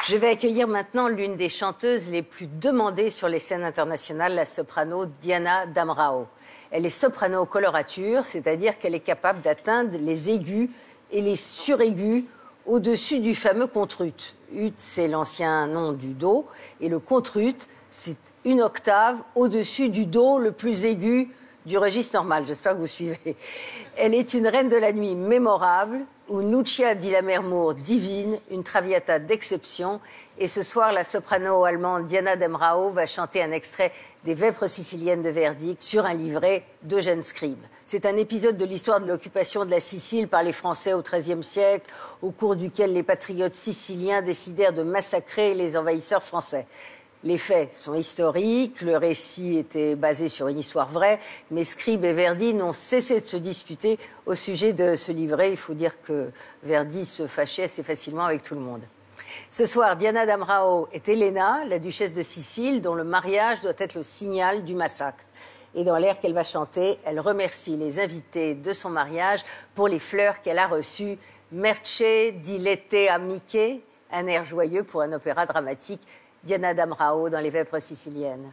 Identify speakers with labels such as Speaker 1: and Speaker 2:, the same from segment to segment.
Speaker 1: Je vais accueillir maintenant l'une des chanteuses les plus demandées sur les scènes internationales, la soprano Diana Damrau. Elle est soprano colorature, c'est-à-dire qu'elle est capable d'atteindre les aigus et les suraigus au-dessus du fameux contrut. Ut, c'est l'ancien nom du do, et le contrut, c'est une octave au-dessus du do le plus aigu du registre normal. J'espère que vous suivez. Elle est une reine de la nuit mémorable, une Lucia di Lammermoor divine, une traviata d'exception. Et ce soir, la soprano allemande Diana Damrau va chanter un extrait des Vêpres siciliennes de Verdi sur un livret d'Eugène Scribe. C'est un épisode de l'histoire de l'occupation de la Sicile par les Français au XIIIe siècle, au cours duquel les patriotes siciliens décidèrent de massacrer les envahisseurs français. Les faits sont historiques, le récit était basé sur une histoire vraie, mais Scribe et Verdi n'ont cessé de se disputer au sujet de ce livret. Il faut dire que Verdi se fâchait assez facilement avec tout le monde. Ce soir, Diana Damrau est Elena, la duchesse de Sicile, dont le mariage doit être le signal du massacre. Et dans l'air qu'elle va chanter, elle remercie les invités de son mariage pour les fleurs qu'elle a reçues. Merce di lette amiche, un air joyeux pour un opéra dramatique. Diana Damrau dans les Vêpres siciliennes.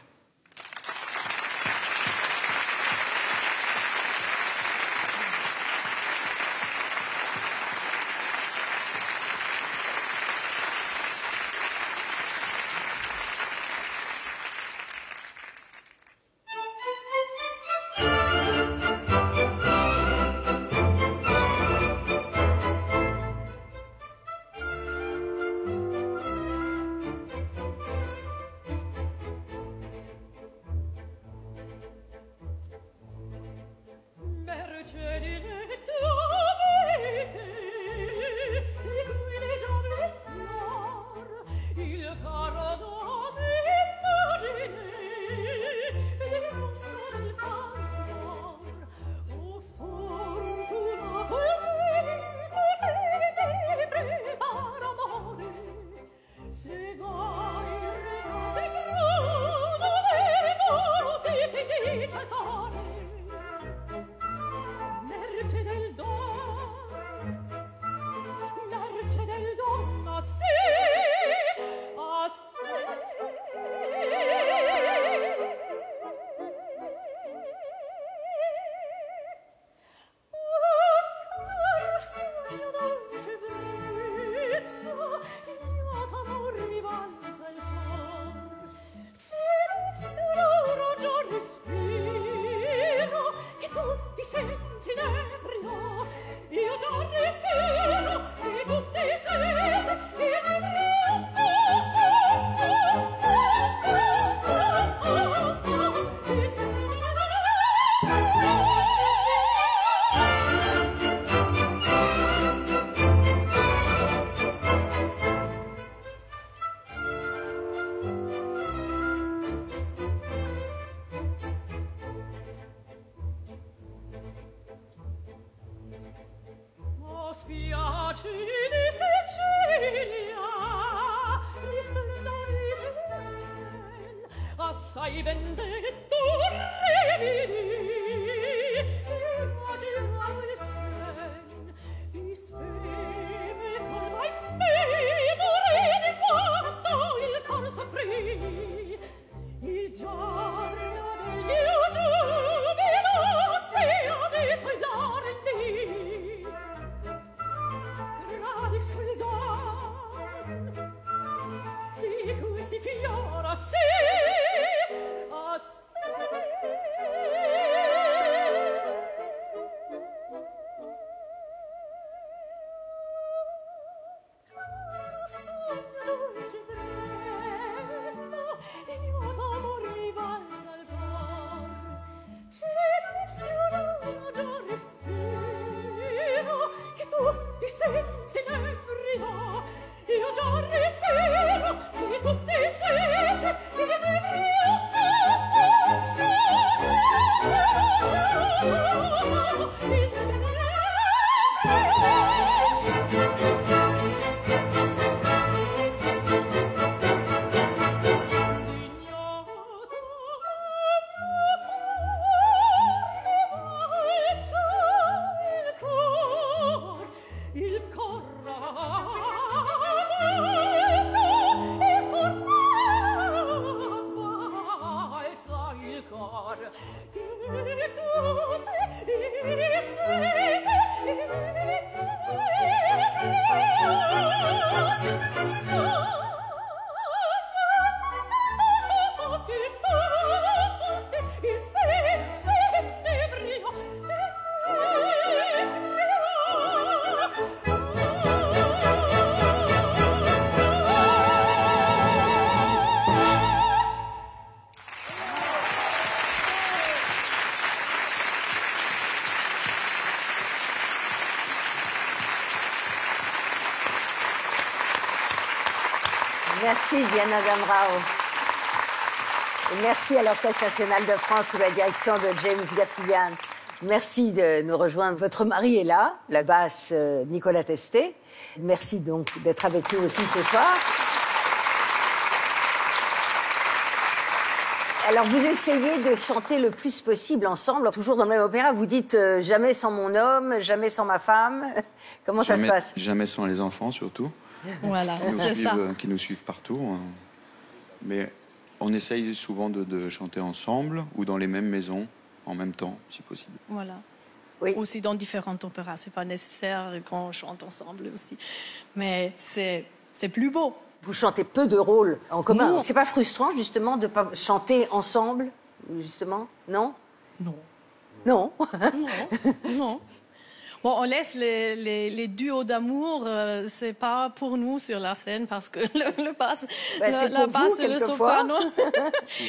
Speaker 2: Di questi fiori, sì,
Speaker 1: Merci Diana Damrau. Et merci à l'Orchestre national de France sous la direction de James Gaffigan. Merci de nous rejoindre. Votre mari est là, la basse Nicolas Testé. Merci donc d'être avec nous aussi ce soir. Alors, vous essayez de chanter le plus possible ensemble, toujours dans le même opéra. Vous dites jamais sans mon homme, jamais sans ma femme. Comment ça se passe?
Speaker 2: Jamais sans les enfants, surtout.
Speaker 3: Voilà, c'est ça.
Speaker 2: Qui nous suivent partout. Mais on essaye souvent de chanter ensemble ou dans les mêmes maisons, en même temps, si possible.
Speaker 3: Voilà.
Speaker 1: Oui.
Speaker 3: Aussi dans différents opéras. C'est pas nécessaire qu'on chante ensemble aussi. Mais c'est plus beau.
Speaker 1: Vous chantez peu de rôles en commun. C'est pas frustrant, justement, de pas chanter ensemble, justement? Non?
Speaker 3: Non.
Speaker 1: Non?
Speaker 3: Non. Non. Bon, on laisse les duos d'amour, c'est pas pour nous sur la scène parce que le basse, la basse et le soprano.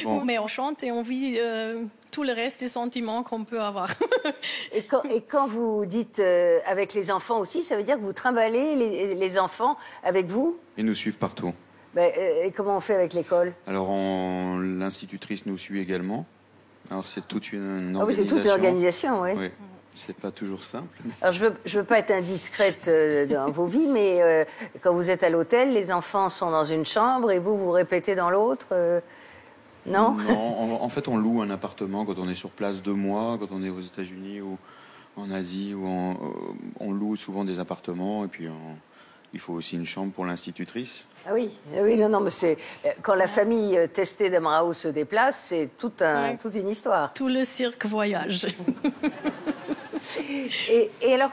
Speaker 2: Bon.
Speaker 3: Mais on chante et on vit tout le reste des sentiments qu'on peut avoir.
Speaker 1: Et quand vous dites avec les enfants aussi, ça veut dire que vous trimballez les enfants avec vous?
Speaker 2: Ils nous suivent partout.
Speaker 1: Et comment on fait avec l'école?
Speaker 2: Alors, l'institutrice nous suit également. Alors, c'est toute une organisation.
Speaker 1: Ah oui, c'est toute une organisation, oui.
Speaker 2: Oui. C'est pas toujours simple.
Speaker 1: Alors, je veux pas être indiscrète dans vos vies, mais quand vous êtes à l'hôtel, les enfants sont dans une chambre et vous répétez dans l'autre non?
Speaker 2: Non, en fait, on loue un appartement quand on est sur place 2 mois, quand on est aux États-Unis ou en Asie, on loue souvent des appartements et puis il faut aussi une chambre pour l'institutrice.
Speaker 1: Ah oui, non, mais c'est quand la famille Testé Damrau se déplace, c'est toute une histoire.
Speaker 3: Tout le cirque voyage.
Speaker 1: Et alors,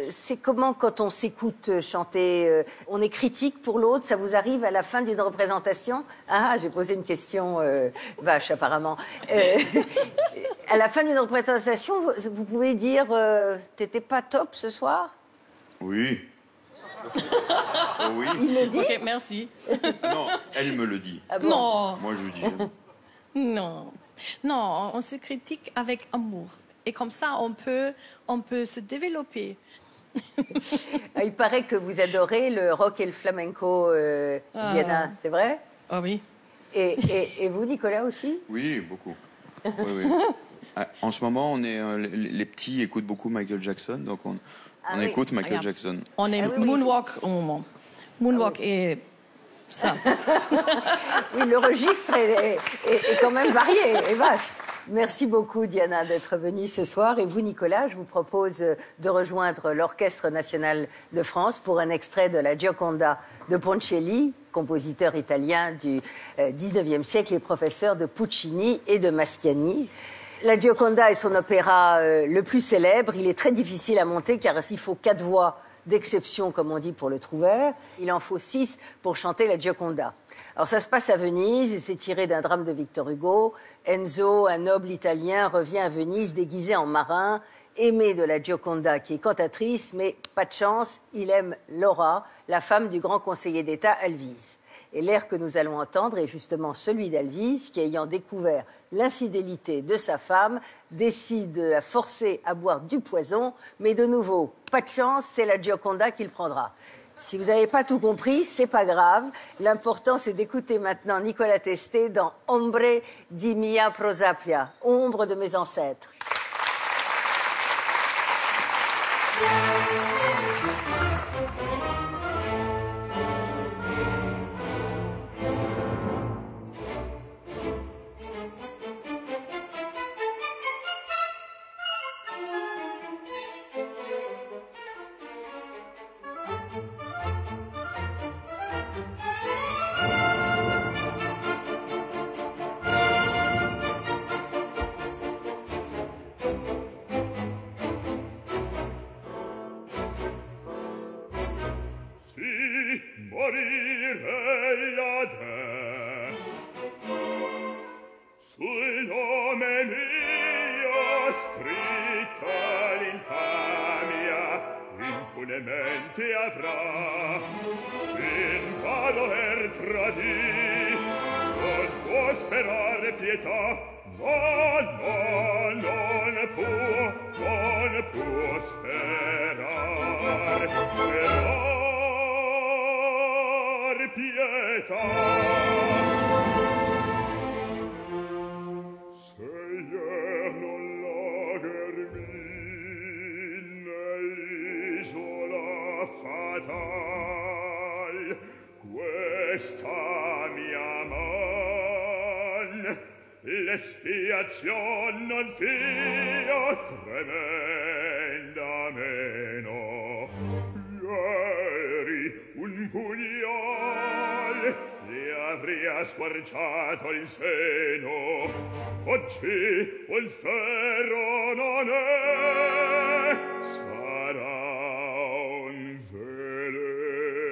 Speaker 1: c'est comment quand on s'écoute chanter? On est critique pour l'autre? Ça vous arrive à la fin d'une représentation? Ah, j'ai posé une question vache, apparemment. À la fin d'une représentation, vous pouvez dire t'étais pas top ce soir?
Speaker 2: Oui. Oh oui.
Speaker 1: Il le dit?
Speaker 3: Ok, merci.
Speaker 2: Non, elle me le dit.
Speaker 1: Ah bon?
Speaker 3: Non,
Speaker 2: Moi, je lui dis jamais.
Speaker 3: non, non, on se critique avec amour. Et comme ça, on peut se développer.
Speaker 1: Il paraît que vous adorez le rock et le flamenco, Diana, c'est vrai?
Speaker 3: Ah oui.
Speaker 1: Et vous, Nicolas, aussi?
Speaker 2: Oui, beaucoup. Oui, oui. En ce moment, les petits écoutent beaucoup Michael Jackson, donc on
Speaker 1: oui.
Speaker 2: écoute Michael
Speaker 3: Regarde.
Speaker 2: Jackson.
Speaker 3: On est
Speaker 1: oui,
Speaker 3: moonwalk au moment. Moonwalk et ça.
Speaker 1: Oui, le registre est quand même varié et vaste. Merci beaucoup, Diana, d'être venue ce soir. Et vous, Nicolas, je vous propose de rejoindre l'Orchestre national de France pour un extrait de la Gioconda de Ponchielli, compositeur italien du 19e siècle et professeur de Puccini et de Maschiani. La Gioconda est son opéra le plus célèbre. Il est très difficile à monter car il faut 4 voix d'exception, comme on dit, pour le trouvère. Il en faut 6 pour chanter la Gioconda. Alors ça se passe à Venise et c'est tiré d'un drame de Victor Hugo. Enzo, un noble italien, revient à Venise déguisé en marin, aimé de la Gioconda qui est cantatrice, mais pas de chance, il aime Laura, la femme du grand conseiller d'État Alvise. Et l'air que nous allons entendre est justement celui d'Alvise qui, ayant découvert l'infidélité de sa femme, décide de la forcer à boire du poison, mais de nouveau, pas de chance, c'est la Gioconda qu'il prendra. Si vous n'avez pas tout compris, c'est pas grave. L'important, c'est d'écouter maintenant Nicolas Testé dans Ombre di mia prosapia, ombre de mes ancêtres.
Speaker 4: Morirei a te sul nome mio scritta l'infamia impunemente avrà in valor tradì non può sperare pietà ma non può sperare pietà pietà. Se ier non lagermi nell'isola fatal, questa mia man l'espiazion non fia tremenda meno. Ieri un pugnal le avria squarciato il seno, oggi il ferro non è, sarà un veleno.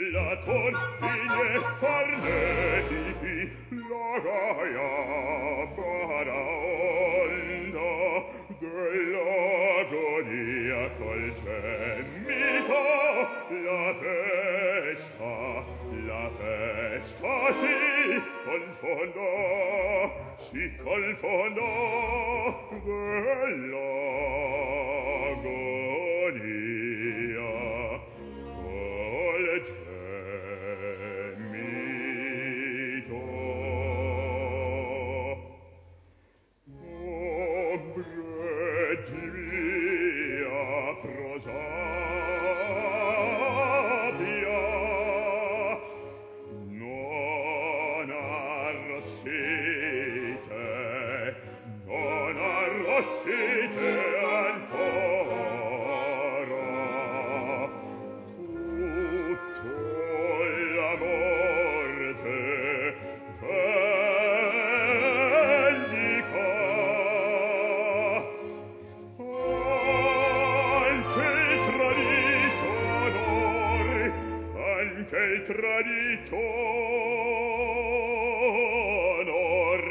Speaker 4: La torpine farneti, la gaia baraonda dell'agonia col gemito, la festa si confondò dell'agonia col gemito. Ombre di mia prosapia, non arrossite ancora. Tutto la morte vendica, anche il tradito onor.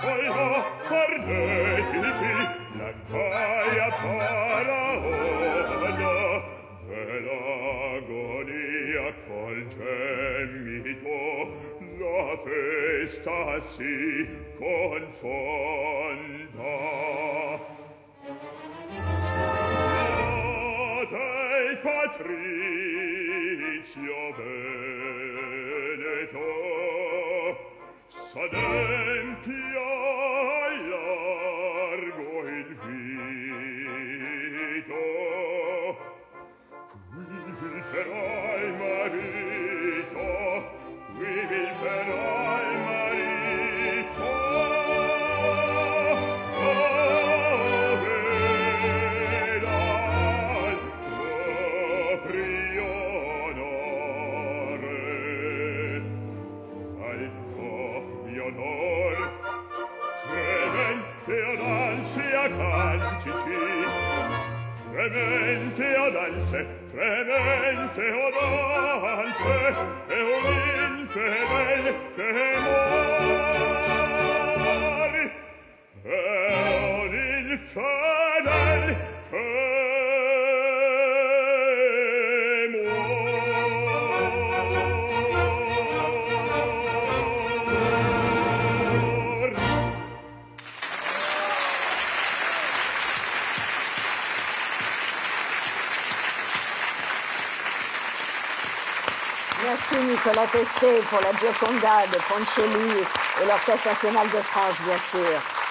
Speaker 4: Alla farneti la gaia paraona dell'agonia col gemito, la festa si confonda. Del patrizio veneto s'adempia largo il vito, qui vil ferai marito, qui vil ferai marito. Fremente ad anse, fremente ad anse, e un infedel che muori, e un infedel che
Speaker 1: Merci Nicolas Testé pour la Gioconda de Ponchielli et l'Orchestre national de France, bien sûr.